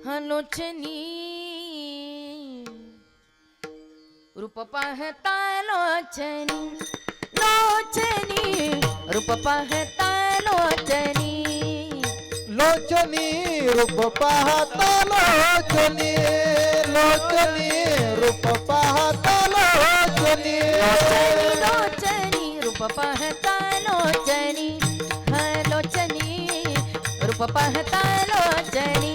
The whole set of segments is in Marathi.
लोचनी रूप पाहता लोचनी लोचनी रूप पाहता लोचनी लोचनी रूप पाहता लोचनी लोचनी रूप पाहता लोचनी लोचनी रूप पाहता लोचनी लोचनी रूप पाहता लोचनी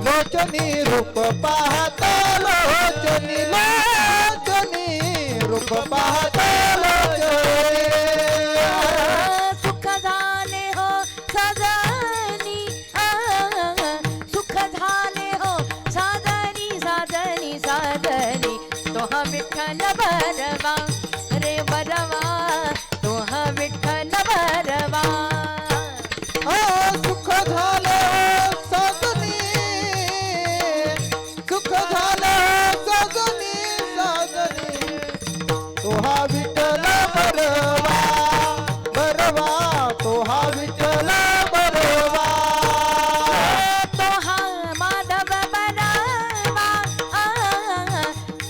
लोचनी रूप पाहता लोचनी लोचनी रूप पाहता लोचनी सुख झाले हो साजनी सुख झाले हो साजनी साजनी साजनी तो हा विठ्ठल बरवा रे बरवा तो हा विठ्ठल बरवा सुख झाले साजनी सुख झाले साजनी साजनी तो हा विठ्ठल बरवा बरवा तो हा विठ्ठल बरवा तो हा माधव बरवा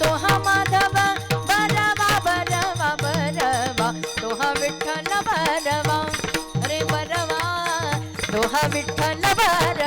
तो हा माधव बरवा बरवा बरवा तो हा विठ्ठल बरवा रे बरवा तो हा विठ्ठल बरवा